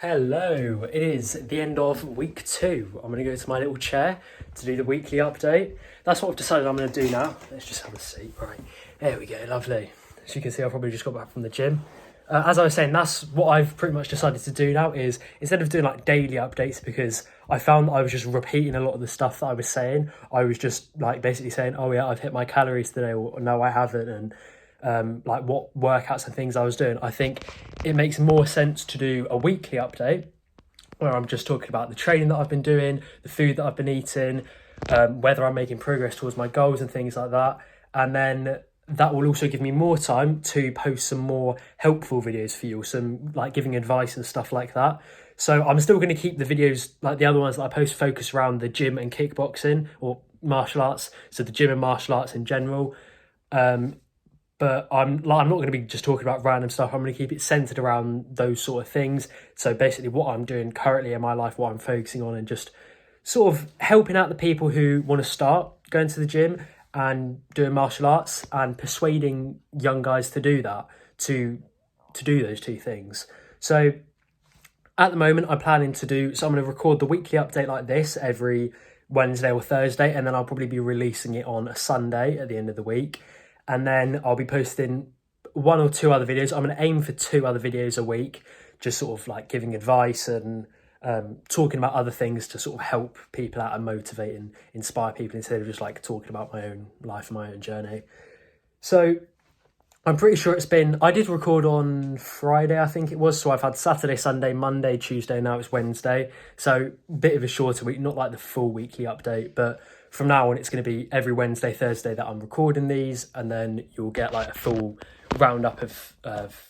Hello, it is the end of week 2. I'm going to go to my little chair to do the weekly update. That's what I've decided I'm going to do now. Let's just have a seat. Right, there we go, lovely. As you can see, I've probably just got back from the gym. As I was saying, that's what I've pretty much decided to do now is instead of doing like daily updates, because I found that I was just repeating a lot of the stuff that I was saying. I was just like basically saying, oh yeah, I've hit my calories today, or no, I haven't, and like what workouts and things I was doing. I think it makes more sense to do a weekly update where I'm just talking about the training that I've been doing, the food that I've been eating, whether I'm making progress towards my goals and things like that. And then that will also give me more time to post some more helpful videos for you, some like giving advice and stuff like that. So I'm still going to keep the videos like the other ones that I post focus around the gym and kickboxing or martial arts. So the gym and martial arts in general. But I'm not going to be just talking about random stuff. I'm going to keep it centered around those sort of things. So basically what I'm doing currently in my life, what I'm focusing on, and just sort of helping out the people who want to start going to the gym and doing martial arts, and persuading young guys to do that, to do those two things. So at the moment I'm planning to do, so I'm going to record the weekly update like this every Wednesday or Thursday, and then I'll probably be releasing it on a Sunday at the end of the week. And then I'll be posting 1 or 2 other videos. I'm going to aim for 2 other videos a week, just sort of like giving advice and talking about other things to sort of help people out and motivate and inspire people instead of just like talking about my own life and my own journey. So I'm pretty sure I did record on Friday, I think it was. So I've had Saturday, Sunday, Monday, Tuesday, now it's Wednesday. So a bit of a shorter week, not like the full weekly update, but from now on it's going to be every Wednesday, Thursday that I'm recording these, and then you'll get like a full roundup of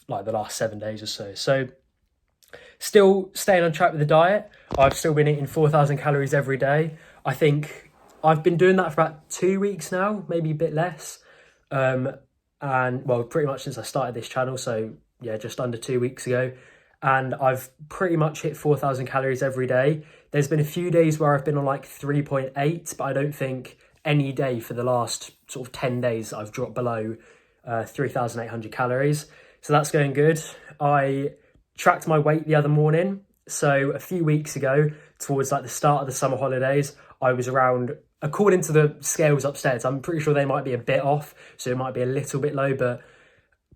like the last 7 days or so. So still staying on track with the diet. I've still been eating 4,000 calories every day. I think I've been doing that for about 2 weeks now, maybe a bit less. And well, pretty much since I started this channel, so yeah, just under 2 weeks ago, and I've pretty much hit 4,000 calories every day. There's been a few days where I've been on like 3.8, but I don't think any day for the last sort of 10 days I've dropped below 3,800 calories, so that's going good. I tracked my weight the other morning, so a few weeks ago, towards like the start of the summer holidays, I was around, according to the scales upstairs, I'm pretty sure they might be a bit off, so it might be a little bit low, but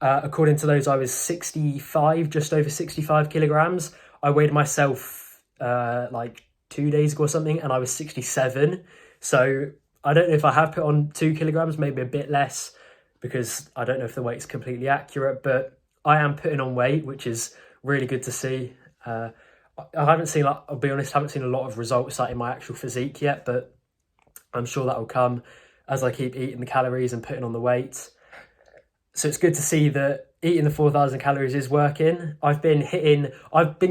according to those, I was 65, just over 65 kilograms. I weighed myself like 2 days ago or something, and I was 67. So I don't know if I have put on 2 kilograms, maybe a bit less, because I don't know if the weight's completely accurate, but I am putting on weight, which is really good to see. I haven't seen, like, I'll be honest, I haven't seen a lot of results like in my actual physique yet, but I'm sure that will come as I keep eating the calories and putting on the weight. So it's good to see that eating the 4,000 calories is working. I've been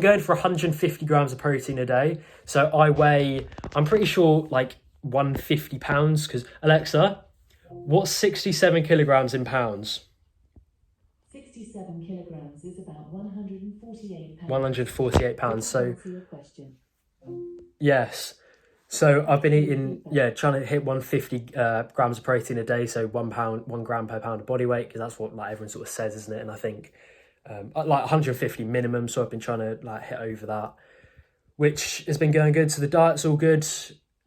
going for 150 grams of protein a day. So I'm pretty sure like 150 pounds, because Alexa, what's 67 kilograms in pounds? 67 kilograms is about 148 pounds. 148 pounds. So, yes. So I've been eating, trying to hit 150 grams of protein a day. So 1 gram per pound of body weight, because that's what like everyone sort of says, isn't it? And I think like 150 minimum. So I've been trying to like hit over that, which has been going good. So the diet's all good.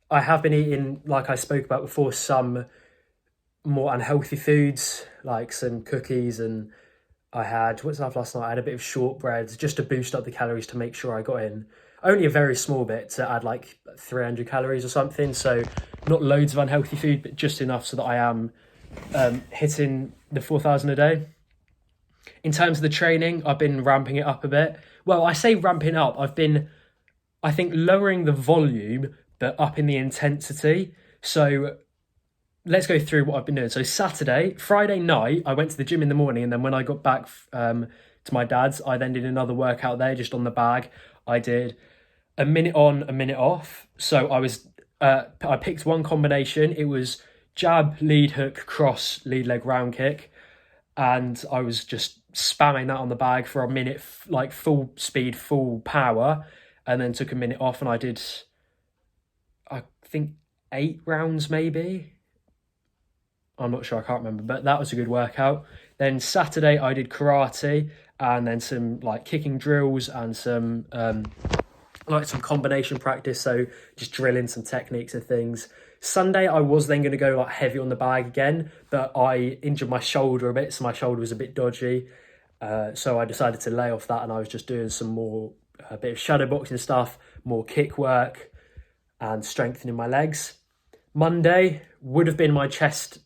I have been eating, like I spoke about before, some more unhealthy foods, like some cookies, and what did I have last night? I had a bit of shortbread just to boost up the calories, to make sure I got in only a very small bit, to add like 300 calories or something. So not loads of unhealthy food, but just enough so that I am hitting the 4,000 a day. In terms of the training, I've been ramping it up a bit. Well, I say ramping up. I've been, I think, lowering the volume, but upping the intensity. So let's go through what I've been doing. So Friday night, I went to the gym in the morning, and then when I got back to my dad's, I then did another workout there, just on the bag. I did a minute on, a minute off. So I picked one combination. It was jab, lead hook, cross, lead leg round kick. And I was just spamming that on the bag for a minute, like full speed, full power. And then took a minute off, and I did, I think, 8 rounds maybe. I'm not sure, I can't remember, but that was a good workout. Then Saturday I did karate, and then some like kicking drills and some some combination practice, so just drilling some techniques and things. Sunday I was then going to go like heavy on the bag again, but I injured my shoulder a bit, so my shoulder was a bit dodgy, so I decided to lay off that, and I was just doing some more a bit of shadow boxing stuff, more kick work and strengthening my legs. Monday would have been my chest,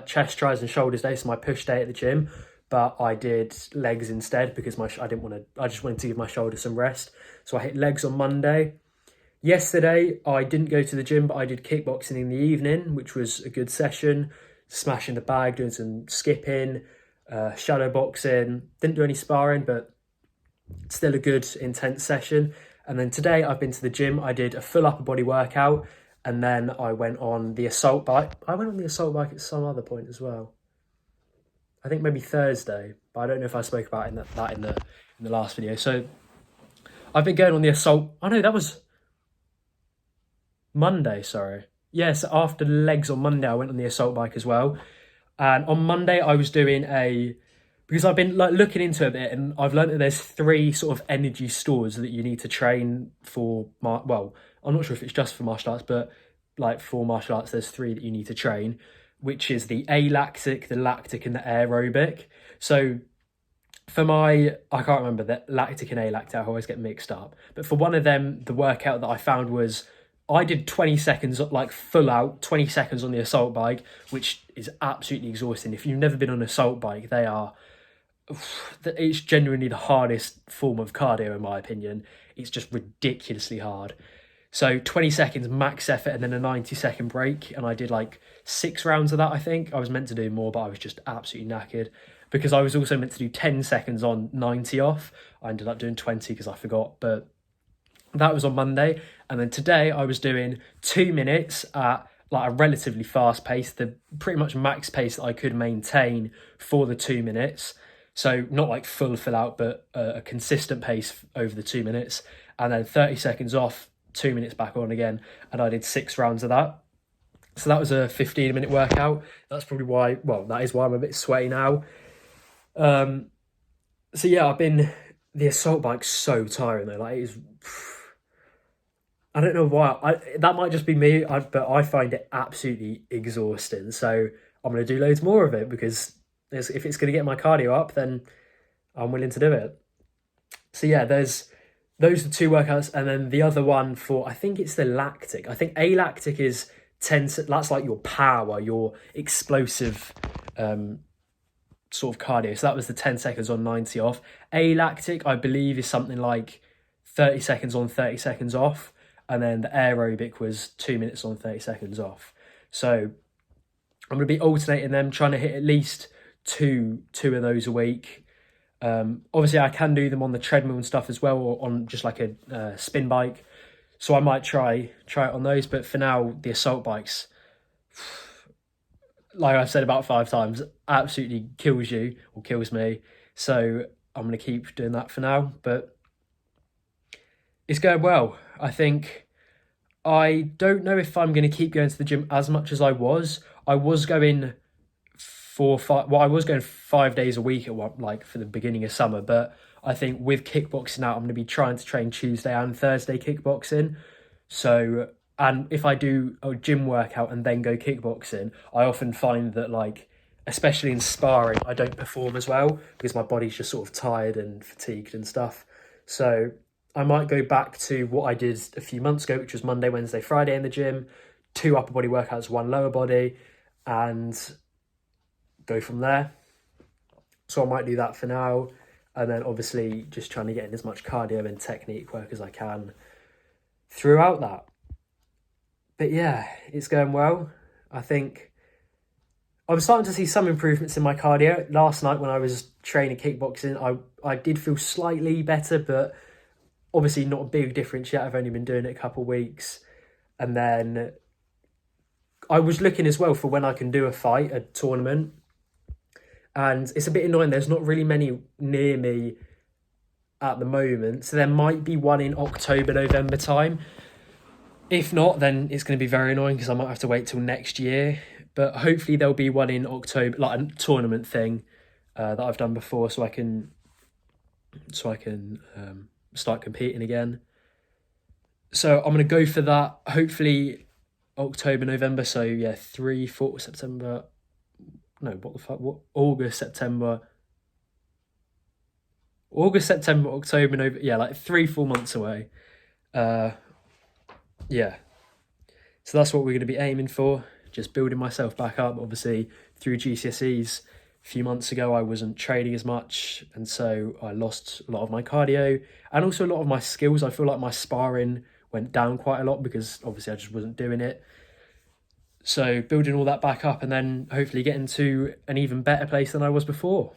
tries and shoulders day, so my push day at the gym, but I did legs instead because I just wanted to give my shoulder some rest. So I hit legs on Monday. Yesterday, I didn't go to the gym, but I did kickboxing in the evening, which was a good session. Smashing the bag, doing some skipping, shadow boxing. Didn't do any sparring, but still a good intense session. And then today I've been to the gym. I did a full upper body workout, and then I went on the assault bike. I went on the assault bike at some other point as well. I think maybe Thursday, but I don't know if I spoke about that in the last video. So I've been going on the assault. Oh no, that was Monday, sorry. Yes, after legs on Monday, I went on the assault bike as well. And on Monday, I was doing because I've been like looking into it a bit, and I've learned that there's 3 sort of energy stores that you need to train for. Well, I'm not sure if it's just for martial arts, but like for martial arts, there's 3 that you need to train, which is the alactic, the lactic, and the aerobic. So for I can't remember the lactic and alactic, I always get mixed up. But for one of them, the workout that I found was I did 20 seconds, like full out, 20 seconds on the assault bike, which is absolutely exhausting. If you've never been on an assault bike, it's genuinely the hardest form of cardio, in my opinion. It's just ridiculously hard. So 20 seconds max effort and then a 90-second break. And I did like 6 rounds of that, I think. I was meant to do more, but I was just absolutely knackered. Because I was also meant to do 10 seconds on, 90 off. I ended up doing 20 because I forgot. But that was on Monday. And then today I was doing 2 minutes at like a relatively fast pace, the pretty much max pace that I could maintain for the 2 minutes. So not like full out, but a consistent pace over the 2 minutes. And then 30 seconds off, 2 minutes back on again. And I did 6 rounds of that. So that was a 15-minute workout. That's probably why, that is why I'm a bit sweaty now. So yeah, the assault bike's so tiring though. Like it is, I don't know why. That might just be me, but I find it absolutely exhausting. So I'm going to do loads more of it because if it's going to get my cardio up, then I'm willing to do it. So yeah, those are 2 workouts, and then the other one I think it's the lactic. I think alactic is 10. That's like your power, your explosive sort of cardio. So that was the 10 seconds on, 90 off. Alactic, I believe, is something like 30 seconds on, 30 seconds off. And then the aerobic was 2 minutes on, 30 seconds off. So I'm going to be alternating them, trying to hit at least two of those a week. Obviously, I can do them on the treadmill and stuff as well, or on just like a spin bike. So I might try it on those. But for now, the assault bikes, like I've said about 5 times, absolutely kills you or kills me. So I'm going to keep doing that for now. But it's going well. I think I don't know if I'm going to keep going to the gym as much as I was. I was going 5 days a week for the beginning of summer. But I think with kickboxing out, I'm going to be trying to train Tuesday and Thursday kickboxing. So, and if I do a gym workout and then go kickboxing, I often find that especially in sparring, I don't perform as well because my body's just sort of tired and fatigued and stuff. So I might go back to what I did a few months ago, which was Monday, Wednesday, Friday in the gym, 2 upper body workouts, 1 lower body, and go from there. So I might do that for now. And then obviously just trying to get in as much cardio and technique work as I can throughout that. But yeah, it's going well. I think I'm starting to see some improvements in my cardio. Last night when I was training kickboxing, I did feel slightly better, but obviously not a big difference yet. I've only been doing it a couple of weeks. And then I was looking as well for when I can do a tournament. And it's a bit annoying. There's not really many near me at the moment. So there might be one in October, November time. If not, then it's going to be very annoying because I might have to wait till next year. But hopefully there'll be one in October, like a tournament thing that I've done before, so I can so I can start competing again. So I'm going to go for that, hopefully October, November. So yeah, 3, 4 September. No, what the fuck? What? August, September, October, November. Yeah, like 3, 4 months away. Yeah. So that's what we're going to be aiming for. Just building myself back up. Obviously, through GCSEs, a few months ago, I wasn't training as much. And so I lost a lot of my cardio and also a lot of my skills. I feel like my sparring went down quite a lot because obviously I just wasn't doing it. So building all that back up and then hopefully getting to an even better place than I was before.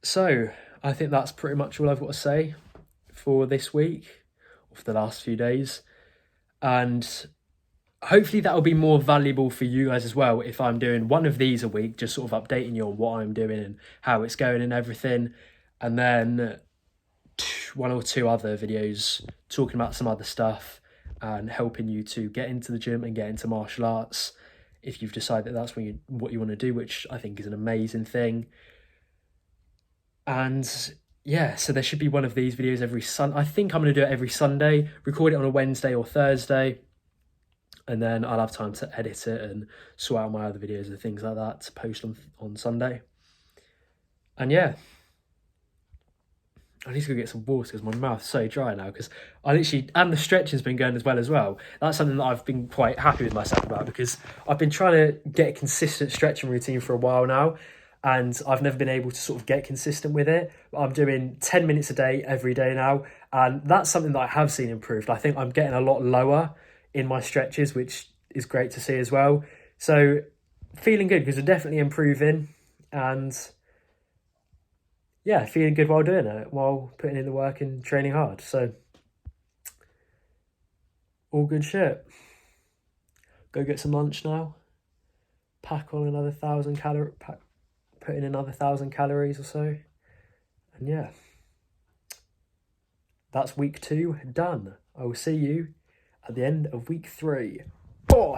So I think that's pretty much all I've got to say for this week, or for the last few days. And hopefully that'll be more valuable for you guys as well if I'm doing one of these a week, just sort of updating you on what I'm doing and how it's going and everything. And then 1 or 2 other videos talking about some other stuff and helping you to get into the gym and get into martial arts if you've decided that that's what you want to do, which I think is an amazing thing. And yeah, so there should be one of these videos every Sunday. I think I'm going to do it every Sunday, record it on a Wednesday or Thursday, and then I'll have time to edit it and sort out my other videos and things like that to post on Sunday. And yeah, I need to go get some water because my mouth's so dry now because and the stretching's been going as well. That's something that I've been quite happy with myself about because I've been trying to get a consistent stretching routine for a while now and I've never been able to sort of get consistent with it. I'm doing 10 minutes a day every day now, and that's something that I have seen improved. I think I'm getting a lot lower in my stretches, which is great to see as well. So feeling good because we're definitely improving, and yeah, feeling good while doing it, while putting in the work and training hard. So all good shit. Go get some lunch now. Pack on another 1,000 calories. Put in another 1,000 calories or so. And yeah, that's week 2 done. I will see you at the end of week 3. Oh.